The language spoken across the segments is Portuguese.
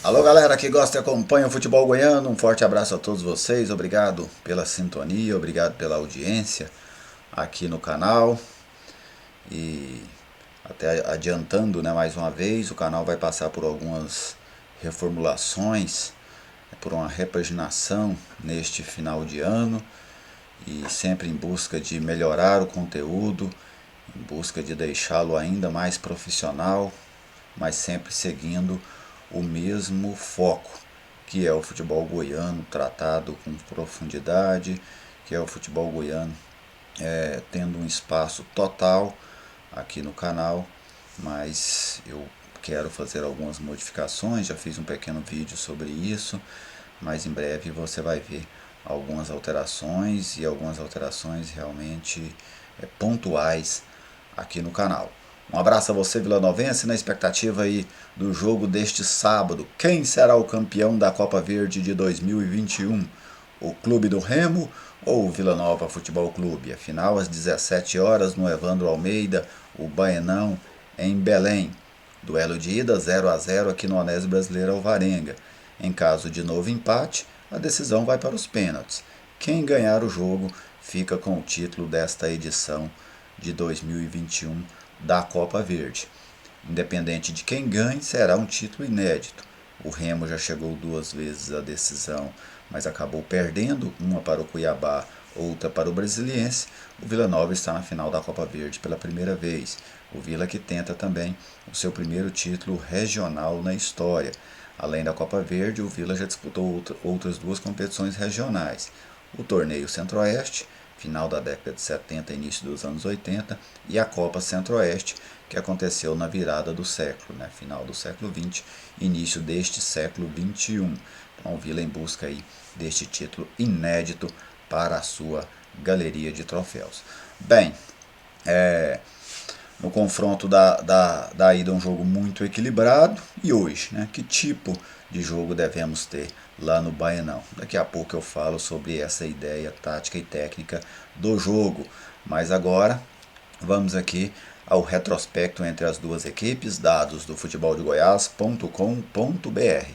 Alô galera que gosta e acompanha o futebol goiano, um forte abraço a todos vocês, obrigado pela sintonia, obrigado pela audiência aqui no canal. E até adiantando, né, mais uma vez, o canal vai passar por algumas reformulações, por uma repaginação neste final de ano e sempre em busca de melhorar o conteúdo, em busca de deixá-lo ainda mais profissional, mas sempre seguindo o mesmo foco, que é o futebol goiano tratado com profundidade, que é o futebol goiano tendo um espaço total aqui no canal, mas eu quero fazer algumas modificações, já fiz um pequeno vídeo sobre isso, mas em breve você vai ver algumas alterações e algumas alterações realmente pontuais aqui no canal. Um abraço a você, vilanovense, na expectativa aí do jogo deste sábado. Quem será o campeão da Copa Verde de 2021? O Clube do Remo ou o Vila Nova Futebol Clube? Afinal, às 17 horas no Evandro Almeida, o Baenão, em Belém. Duelo de ida 0-0 aqui no Onésio Brasileiro Alvarenga. Em caso de novo empate, a decisão vai para os pênaltis. Quem ganhar o jogo fica com o título desta edição de 2021 da Copa Verde. Independente de quem ganhe, será um título inédito. O Remo já chegou duas vezes à decisão, mas acabou perdendo, uma para o Cuiabá, outra para o Brasiliense. O Vila Nova está na final da Copa Verde pela primeira vez. O Vila que tenta também o seu primeiro título regional na história. Além da Copa Verde, o Vila já disputou outras duas competições regionais. O Torneio Centro-Oeste, final da década de 70 e início dos anos 80, e a Copa Centro-Oeste, que aconteceu na virada do século, né? Final do século XX, início deste século XXI. Então o Vila em busca aí deste título inédito para a sua galeria de troféus. Bem, no confronto da ida, um jogo muito equilibrado. E hoje, né, que tipo de jogo devemos ter lá no Baenão? Daqui a pouco eu falo sobre essa ideia tática e técnica do jogo. Mas agora vamos aqui ao retrospecto entre as duas equipes, dados do futeboldegoias.com.br.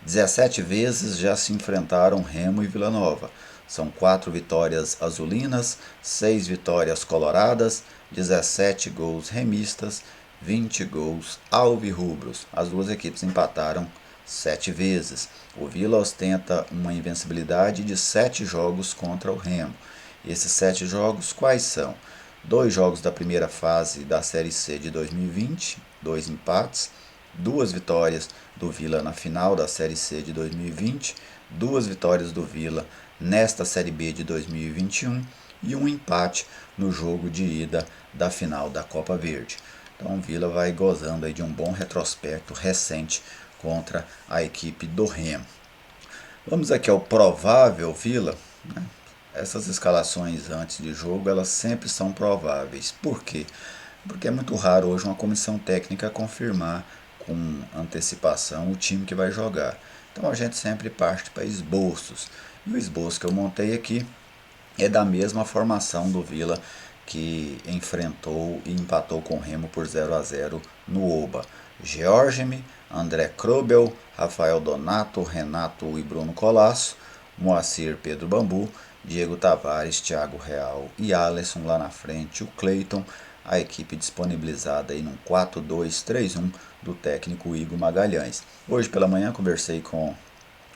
17 vezes já se enfrentaram Remo e Vila Nova. São 4 vitórias azulinas, 6 vitórias coloradas, 17 gols remistas, 20 gols alvirrubros. As duas equipes empataram 7 vezes. O Vila ostenta uma invencibilidade de 7 jogos contra o Remo. Esses 7 jogos quais são? 2 jogos da primeira fase da Série C de 2020, 2 empates, 2 vitórias do Vila na final da Série C de 2020, 2 vitórias do Vila nesta Série B de 2021 e um empate no jogo de ida da final da Copa Verde. Então o Vila vai gozando aí de um bom retrospecto recente contra a equipe do Remo. Vamos aqui ao provável Vila, né? Essas escalações antes de jogo, elas sempre são prováveis. Por quê? Porque é muito raro hoje uma comissão técnica confirmar com antecipação o time que vai jogar. Então a gente sempre parte para esboços. E o esboço que eu montei aqui é da mesma formação do Vila que enfrentou e empatou com o Remo por 0-0 no Oba. Georgime, André Krobel, Rafael Donato, Renato e Bruno Colasso, Moacir Pedro Bambu, Diego Tavares, Thiago Real e Alisson lá na frente, o Cleiton, a equipe disponibilizada aí num 4-2-3-1 do técnico Igor Magalhães. Hoje pela manhã conversei com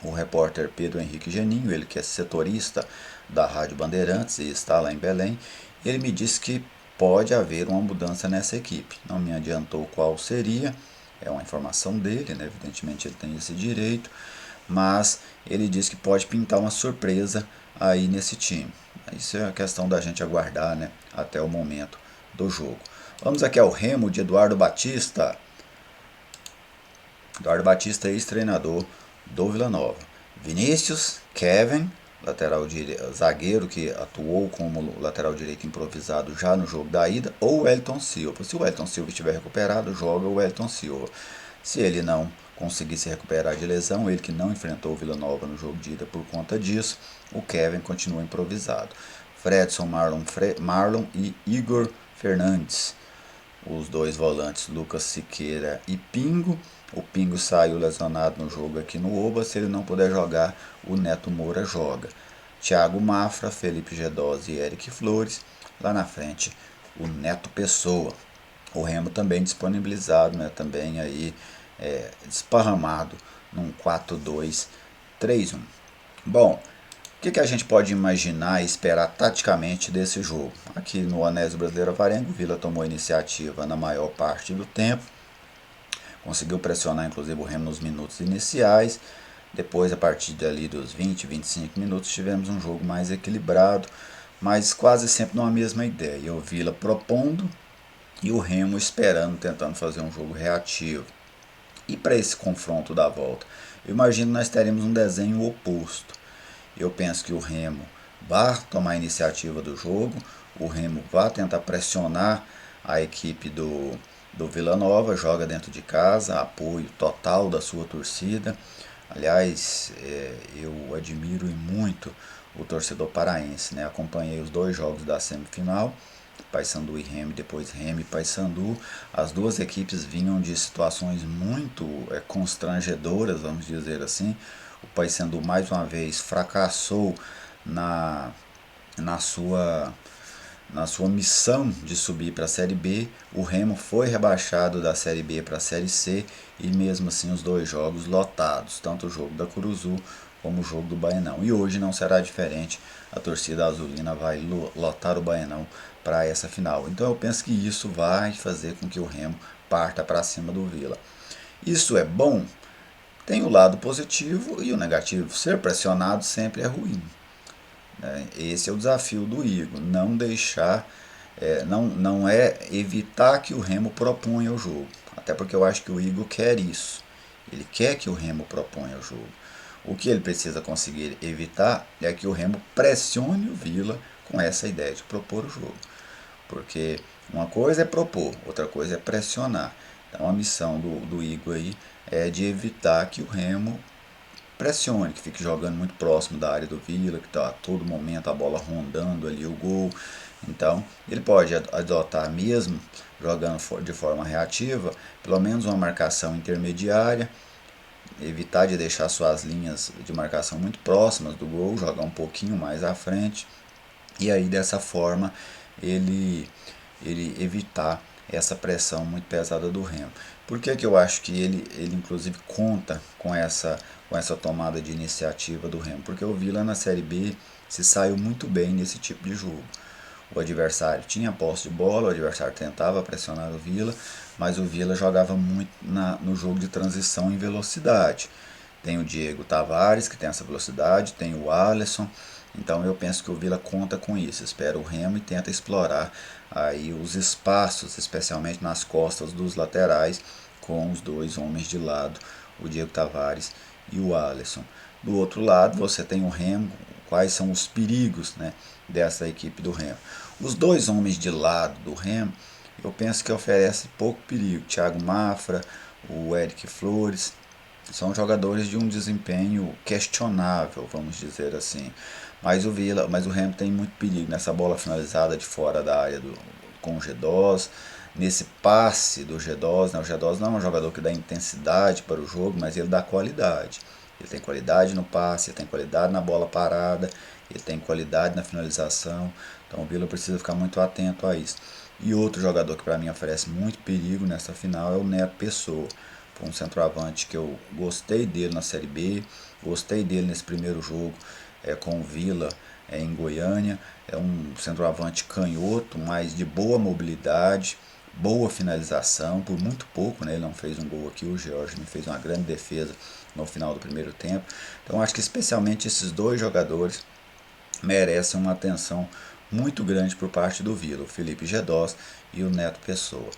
o repórter Pedro Henrique Geninho, ele que é setorista da Rádio Bandeirantes e está lá em Belém. Ele me disse que pode haver uma mudança nessa equipe. Não me adiantou qual seria, é uma informação dele, né? Evidentemente ele tem esse direito, mas ele disse que pode pintar uma surpresa aí nesse time. Isso é a questão da gente aguardar, né, até o momento do jogo. Vamos aqui ao Remo de Eduardo Batista. Eduardo Batista, ex-treinador do Vila Nova. Vinícius, Kevin, zagueiro que atuou como lateral direito improvisado já no jogo da ida, ou o Wellington Silva. Se o Wellington Silva estiver recuperado, joga o Wellington Silva. Se ele não conseguir se recuperar de lesão, ele que não enfrentou o Vila Nova no jogo de ida por conta disso, o Kevin continua improvisado. Fredson, Marlon e Igor Fernandes. os dois volantes Lucas Siqueira e Pingo. O Pingo saiu lesionado no jogo aqui no Oba. Se ele não puder jogar, o Neto Moura joga. Thiago Mafra, Felipe Gedós e Eric Flores. Lá na frente, o Neto Pessoa. O Remo também disponibilizado, né? Também aí desparramado num 4-2-3-1. Bom, o que a gente pode imaginar e esperar taticamente desse jogo? Aqui no Anésio Brasileiro Avarengo, o Vila tomou iniciativa na maior parte do tempo, conseguiu pressionar inclusive o Remo nos minutos iniciais. Depois, a partir dali dos 20, 25 minutos, tivemos um jogo mais equilibrado, mas quase sempre numa mesma ideia. O Vila propondo e o Remo esperando, tentando fazer um jogo reativo. E para esse confronto da volta, eu imagino que nós teremos um desenho oposto. Eu penso que o Remo vai tomar a iniciativa do jogo, o Remo vai tentar pressionar a equipe do Vila Nova, joga dentro de casa, apoio total da sua torcida. Aliás, eu admiro muito o torcedor paraense, né? Acompanhei os dois jogos da semifinal, Paysandu e Remo, depois Remo e Paysandu. As duas equipes vinham de situações muito constrangedoras, vamos dizer assim. O Paysandu mais uma vez fracassou na, na sua na sua missão de subir para a Série B. O Remo foi rebaixado da Série B para a Série C e mesmo assim os dois jogos lotados, tanto o jogo da Curuzu como o jogo do Baianão. E hoje não será diferente, a torcida azulina vai lotar o Baianão para essa final. Então eu penso que isso vai fazer com que o Remo parta para cima do Vila. Isso é bom? Tem o lado positivo e o negativo. Ser pressionado sempre é ruim. Esse é o desafio do Igor, não deixar, não é evitar que o Remo proponha o jogo, até porque eu acho que o Igor quer isso, ele quer que o Remo proponha o jogo. O que ele precisa conseguir evitar é que o Remo pressione o Vila com essa ideia de propor o jogo, porque uma coisa é propor, outra coisa é pressionar. Então a missão do Igor aí é de evitar que o Remo pressione, que fique jogando muito próximo da área do Vila, que está a todo momento a bola rondando ali o gol. Então, ele pode adotar mesmo, jogando de forma reativa, pelo menos uma marcação intermediária, evitar de deixar suas linhas de marcação muito próximas do gol, jogar um pouquinho mais à frente, e aí dessa forma ele evitar essa pressão muito pesada do Remo. Por que eu acho que ele inclusive conta com essa tomada de iniciativa do Remo? Porque o Vila na Série B se saiu muito bem nesse tipo de jogo. O adversário tinha posse de bola, o adversário tentava pressionar o Vila, mas o Vila jogava muito no jogo de transição em velocidade. Tem o Diego Tavares, que tem essa velocidade, tem o Alisson. Então eu penso que o Vila conta com isso, espera o Remo e tenta explorar aí os espaços, especialmente nas costas dos laterais, com os dois homens de lado, o Diego Tavares e o Alisson. Do outro lado você tem o Remo, quais são os perigos, né, dessa equipe do Remo. Os dois homens de lado do Remo, eu penso que oferece pouco perigo. Thiago Mafra, o Eric Flores, são jogadores de um desempenho questionável, vamos dizer assim. Mas o Remo tem muito perigo nessa bola finalizada de fora da área com o Gedós, nesse passe do Gedós, né? O Gedós não é um jogador que dá intensidade para o jogo, mas ele dá qualidade. Ele tem qualidade no passe, ele tem qualidade na bola parada, ele tem qualidade na finalização. Então o Vila precisa ficar muito atento a isso. E outro jogador que para mim oferece muito perigo nessa final é o Neto Pessoa. Foi um centroavante que eu gostei dele na Série B, gostei dele nesse primeiro jogo com o Vila em Goiânia. É um centroavante canhoto, mas de boa mobilidade, boa finalização, por muito pouco, né? Ele não fez um gol aqui, o George me fez uma grande defesa no final do primeiro tempo. Então acho que especialmente esses dois jogadores merecem uma atenção muito grande por parte do Vila, o Felipe Gedós e o Neto Pessoa.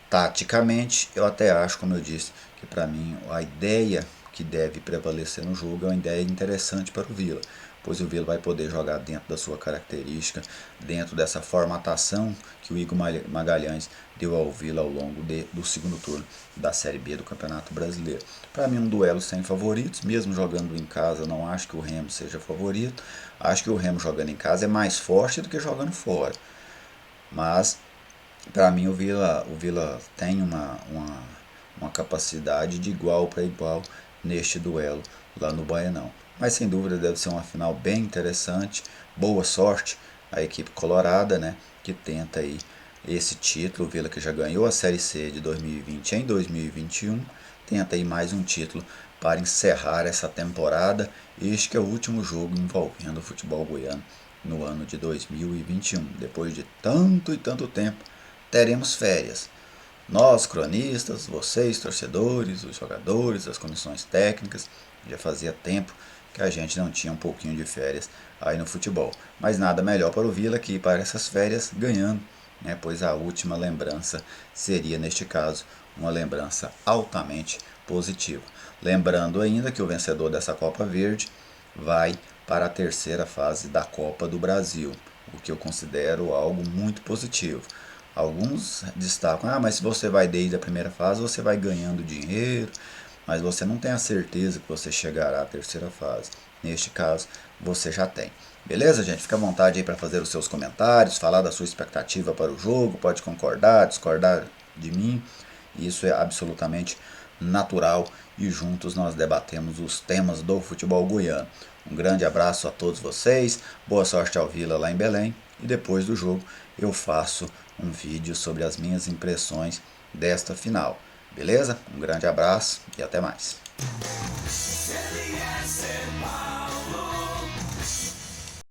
Taticamente, eu até acho, como eu disse, que para mim a ideia que deve prevalecer no jogo é uma ideia interessante para o Vila, pois o Vila vai poder jogar dentro da sua característica, dentro dessa formatação que o Igor Magalhães deu ao Vila ao longo do segundo turno da Série B do Campeonato Brasileiro. Para mim, um duelo sem favoritos, mesmo jogando em casa, eu não acho que o Remo seja favorito, acho que o Remo jogando em casa é mais forte do que jogando fora, mas Para mim, o Vila tem uma capacidade de igual para igual neste duelo lá no Baianão. Mas sem dúvida deve ser uma final bem interessante. Boa sorte à equipe colorada, né, que tenta aí esse título. O Vila que já ganhou a Série C de 2020 em 2021, tenta aí mais um título para encerrar essa temporada. Este que é o último jogo envolvendo o futebol goiano no ano de 2021. Depois de tanto e tanto tempo, teremos férias. Nós, cronistas, vocês, torcedores, os jogadores, as comissões técnicas, já fazia tempo que a gente não tinha um pouquinho de férias aí no futebol. Mas nada melhor para o Vila que ir para essas férias ganhando, né? Pois a última lembrança seria, neste caso, uma lembrança altamente positiva. Lembrando ainda que o vencedor dessa Copa Verde vai para a terceira fase da Copa do Brasil, o que eu considero algo muito positivo. Alguns destacam, mas se você vai desde a primeira fase, você vai ganhando dinheiro, mas você não tem a certeza que você chegará à terceira fase. Neste caso, você já tem. Beleza, gente? Fica à vontade aí para fazer os seus comentários, falar da sua expectativa para o jogo, pode concordar, discordar de mim. Isso é absolutamente natural e juntos nós debatemos os temas do futebol goiano. Um grande abraço a todos vocês, boa sorte ao Vila lá em Belém e depois do jogo eu faço um vídeo sobre as minhas impressões desta final. Beleza? Um grande abraço e até mais.